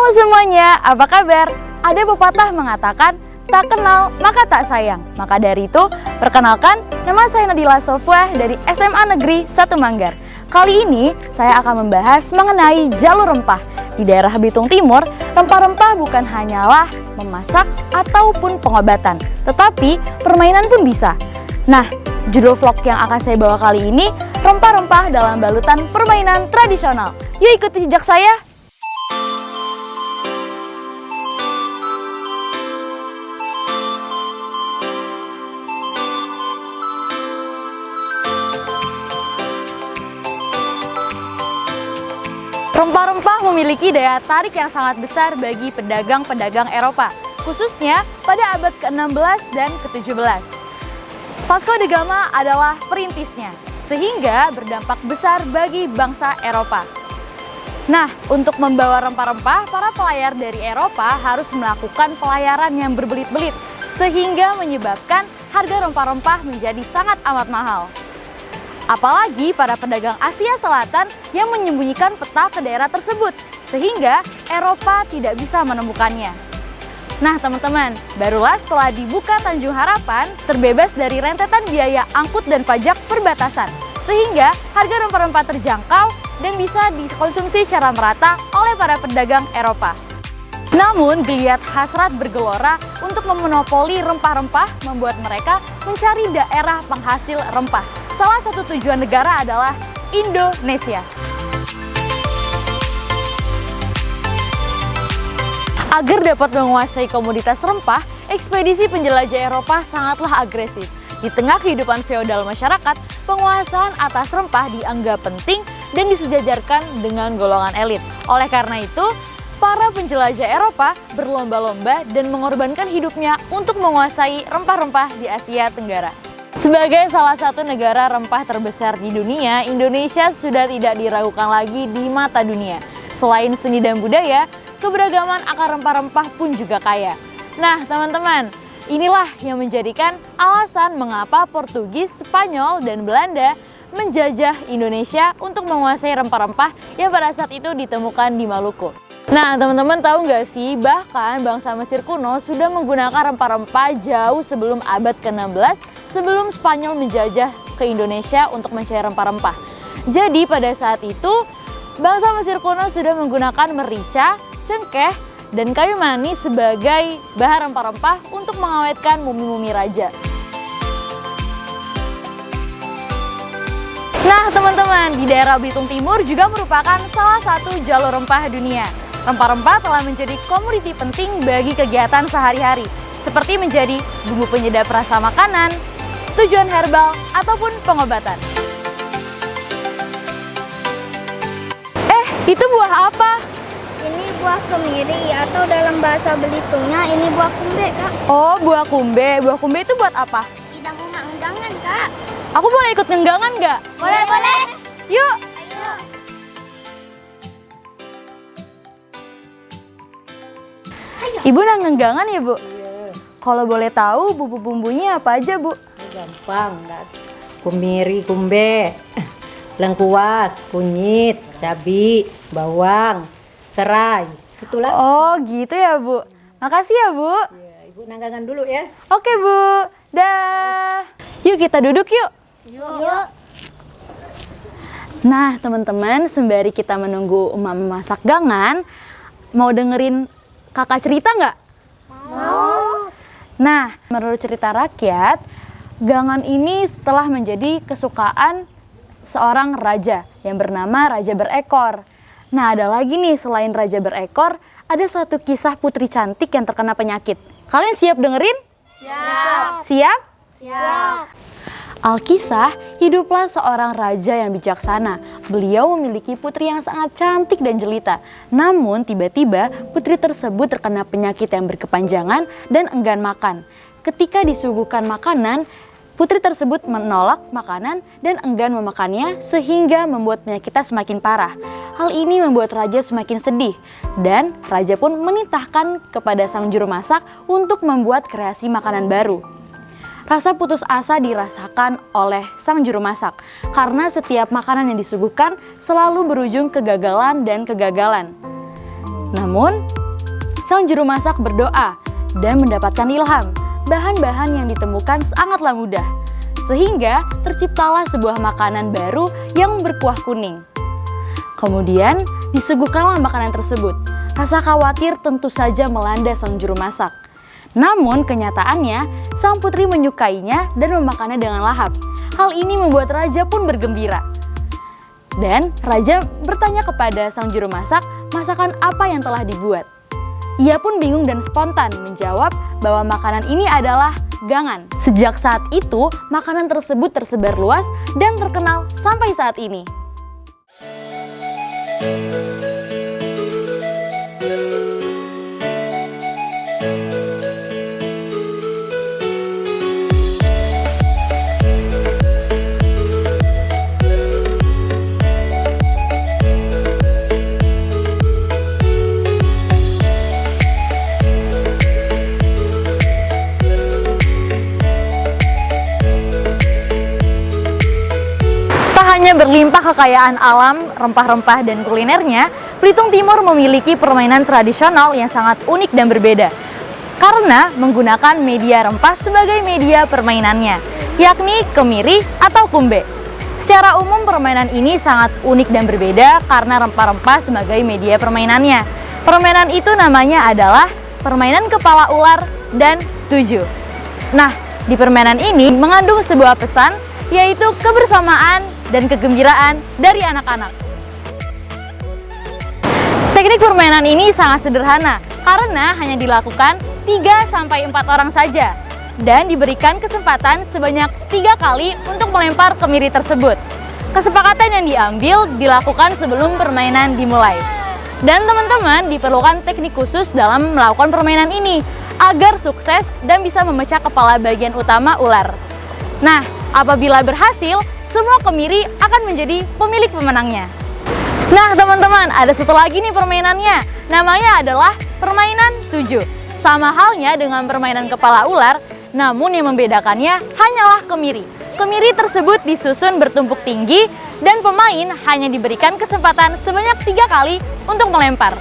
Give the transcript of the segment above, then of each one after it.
Halo semuanya, apa kabar? Ada pepatah mengatakan, tak kenal maka tak sayang. Maka dari itu, perkenalkan, nama saya Nadila Sofwah dari SMA Negeri 1 Manggar. Kali ini, saya akan membahas mengenai jalur rempah. Di daerah Belitung Timur, rempah-rempah bukan hanyalah memasak ataupun pengobatan, tetapi permainan pun bisa. Nah, judul vlog yang akan saya bawa kali ini, rempah-rempah dalam balutan permainan tradisional. Yuk ikuti jejak saya! Rempah-rempah memiliki daya tarik yang sangat besar bagi pedagang-pedagang Eropa, khususnya pada abad ke-16 dan ke-17. Vasco da Gama adalah perintisnya, sehingga berdampak besar bagi bangsa Eropa. Nah, untuk membawa rempah-rempah, para pelayar dari Eropa harus melakukan pelayaran yang berbelit-belit, sehingga menyebabkan harga rempah-rempah menjadi sangat amat mahal. Apalagi para pedagang Asia Selatan yang menyembunyikan peta ke daerah tersebut, sehingga Eropa tidak bisa menemukannya. Nah teman-teman, barulah setelah dibuka Tanjung Harapan, terbebas dari rentetan biaya angkut dan pajak perbatasan, sehingga harga rempah-rempah terjangkau dan bisa dikonsumsi secara merata oleh para pedagang Eropa. Namun, geliat hasrat bergelora untuk memonopoli rempah-rempah membuat mereka mencari daerah penghasil rempah. Salah satu tujuan negara adalah Indonesia. Agar dapat menguasai komoditas rempah, ekspedisi penjelajah Eropa sangatlah agresif. Di tengah kehidupan feodal masyarakat, penguasaan atas rempah dianggap penting dan disejajarkan dengan golongan elit. Oleh karena itu, para penjelajah Eropa berlomba-lomba dan mengorbankan hidupnya untuk menguasai rempah-rempah di Asia Tenggara. Sebagai salah satu negara rempah terbesar di dunia, Indonesia sudah tidak diragukan lagi di mata dunia. Selain seni dan budaya, keberagaman akar rempah-rempah pun juga kaya. Nah teman-teman, inilah yang menjadikan alasan mengapa Portugis, Spanyol, dan Belanda menjajah Indonesia untuk menguasai rempah-rempah yang pada saat itu ditemukan di Maluku. Nah teman-teman tahu nggak sih, bahkan bangsa Mesir kuno sudah menggunakan rempah-rempah jauh sebelum abad ke-16, sebelum Spanyol menjajah ke Indonesia untuk mencari rempah-rempah. Jadi pada saat itu, bangsa Mesir kuno sudah menggunakan merica, cengkeh, dan kayu manis sebagai bahan rempah-rempah untuk mengawetkan mumi-mumi raja. Nah teman-teman, di daerah Belitung Timur juga merupakan salah satu jalur rempah dunia. Rempah-rempah telah menjadi komoditi penting bagi kegiatan sehari-hari, seperti menjadi bumbu penyedap rasa makanan, tujuan herbal, ataupun pengobatan. Itu buah apa? Ini buah kemiri atau dalam bahasa Belitungnya ini buah kumbe, Kak. Oh, buah kumbe. Buah kumbe itu buat apa? Tidak undang-undangan, Kak. Aku boleh ikut ngenggangan nggak? Boleh, boleh. Yuk! Ayo. Ibu nang ngenggangan ya, Bu? Iya, Kalau boleh tahu bumbu-bumbunya apa aja, Bu? gampang. Kumiri, kumbe, lengkuas, kunyit, cabai, bawang, serai. Itulah. Oh, gitu ya, Bu. Makasih ya, Bu. Ya, Ibu nanggangan dulu ya. Oke, Bu. Dah. Yuk kita duduk yuk. Yuk. Nah, teman-teman, sembari kita menunggu emak memasak gangan, mau dengerin kakak cerita nggak? Mau. Nah, menurut cerita rakyat, gangan ini setelah menjadi kesukaan seorang raja yang bernama Raja Berekor. Nah, ada lagi nih selain Raja Berekor, ada satu kisah putri cantik yang terkena penyakit. Kalian siap dengerin? Siap. Siap? Siap. Alkisah, hiduplah seorang raja yang bijaksana. Beliau memiliki putri yang sangat cantik dan jelita. Namun tiba-tiba putri tersebut terkena penyakit yang berkepanjangan dan enggan makan. Ketika disuguhkan makanan, putri tersebut menolak makanan dan enggan memakannya sehingga membuat penyakitnya semakin parah. Hal ini membuat raja semakin sedih dan raja pun menitahkan kepada sang juru masak untuk membuat kreasi makanan baru. Rasa putus asa dirasakan oleh sang juru masak karena setiap makanan yang disuguhkan selalu berujung kegagalan dan kegagalan. Namun, sang juru masak berdoa dan mendapatkan ilham. Bahan-bahan yang ditemukan sangatlah mudah, sehingga terciptalah sebuah makanan baru yang berkuah kuning. Kemudian disuguhkanlah makanan tersebut. Rasa khawatir tentu saja melanda sang juru masak. Namun kenyataannya, sang putri menyukainya dan memakannya dengan lahap. Hal ini membuat raja pun bergembira. Dan raja bertanya kepada sang juru masak, masakan apa yang telah dibuat. Ia pun bingung dan spontan menjawab bahwa makanan ini adalah gangan. Sejak saat itu, makanan tersebut tersebar luas dan terkenal sampai saat ini. Hanya berlimpah kekayaan alam, rempah-rempah, dan kulinernya, Belitung Timur memiliki permainan tradisional yang sangat unik dan berbeda. Karena menggunakan media rempah sebagai media permainannya, yakni kemiri atau kumbe. Secara umum permainan ini sangat unik dan berbeda karena rempah-rempah sebagai media permainannya. Permainan itu namanya adalah permainan kepala ular dan tujuh. Nah, di permainan ini mengandung sebuah pesan, yaitu kebersamaan dan kegembiraan dari anak-anak. Teknik permainan ini sangat sederhana karena hanya dilakukan 3-4 orang saja dan diberikan kesempatan sebanyak 3 kali untuk melempar kemiri tersebut. Kesepakatan yang diambil dilakukan sebelum permainan dimulai. Dan teman-teman diperlukan teknik khusus dalam melakukan permainan ini agar sukses dan bisa memecah kepala bagian utama ular. Nah, apabila berhasil, semua kemiri akan menjadi pemilik pemenangnya. Nah teman-teman, ada satu lagi nih permainannya. Namanya adalah permainan 7. Sama halnya dengan permainan kepala ular, namun yang membedakannya hanyalah kemiri. Kemiri tersebut disusun bertumpuk tinggi dan pemain hanya diberikan kesempatan sebanyak 3 kali untuk melempar.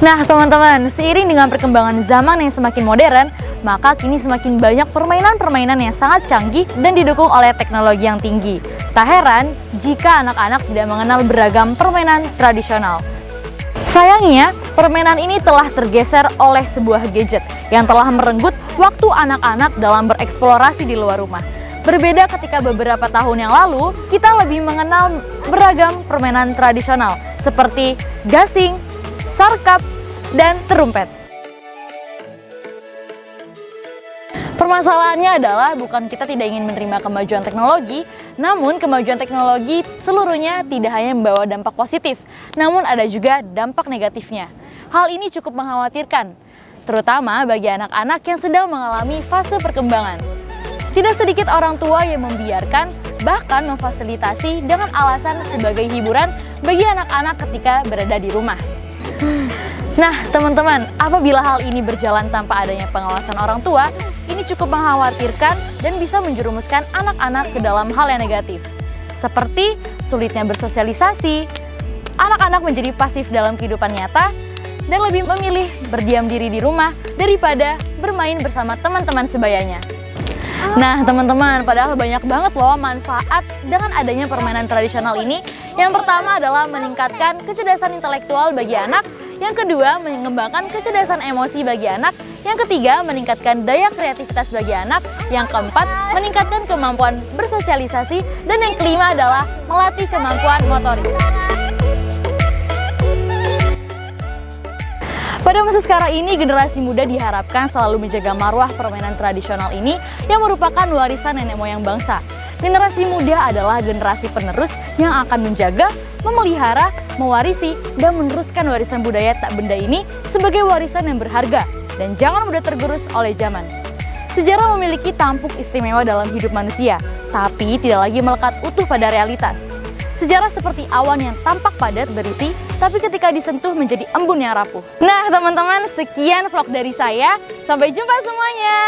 Nah teman-teman, seiring dengan perkembangan zaman yang semakin modern, maka kini semakin banyak permainan-permainan yang sangat canggih dan didukung oleh teknologi yang tinggi. Tak heran jika anak-anak tidak mengenal beragam permainan tradisional. Sayangnya, permainan ini telah tergeser oleh sebuah gadget yang telah merenggut waktu anak-anak dalam bereksplorasi di luar rumah. Berbeda ketika beberapa tahun yang lalu, kita lebih mengenal beragam permainan tradisional seperti gasing, sarkap, dan terumpet. Permasalahannya adalah bukan kita tidak ingin menerima kemajuan teknologi, namun kemajuan teknologi seluruhnya tidak hanya membawa dampak positif, namun ada juga dampak negatifnya. Hal ini cukup mengkhawatirkan, terutama bagi anak-anak yang sedang mengalami fase perkembangan. Tidak sedikit orang tua yang membiarkan, bahkan memfasilitasi dengan alasan sebagai hiburan bagi anak-anak ketika berada di rumah. Nah, teman-teman, apabila hal ini berjalan tanpa adanya pengawasan orang tua, ini cukup mengkhawatirkan dan bisa menjerumuskan anak-anak ke dalam hal yang negatif. Seperti sulitnya bersosialisasi, anak-anak menjadi pasif dalam kehidupan nyata, dan lebih memilih berdiam diri di rumah daripada bermain bersama teman-teman sebayanya. Nah, teman-teman, padahal banyak banget loh manfaat dengan adanya permainan tradisional ini. Yang pertama adalah meningkatkan kecerdasan intelektual bagi anak, yang kedua mengembangkan kecerdasan emosi bagi anak, yang ketiga meningkatkan daya kreativitas bagi anak, yang keempat meningkatkan kemampuan bersosialisasi, dan yang kelima adalah melatih kemampuan motorik. Pada masa sekarang ini, generasi muda diharapkan selalu menjaga marwah permainan tradisional ini yang merupakan warisan nenek moyang bangsa. Generasi muda adalah generasi penerus yang akan menjaga, memelihara, mewarisi, dan meneruskan warisan budaya tak benda ini sebagai warisan yang berharga dan jangan mudah tergerus oleh zaman. Sejarah memiliki tampuk istimewa dalam hidup manusia, tapi tidak lagi melekat utuh pada realitas. Sejarah seperti awan yang tampak padat berisi, tapi ketika disentuh menjadi embun yang rapuh. Nah teman-teman, sekian vlog dari saya. Sampai jumpa semuanya.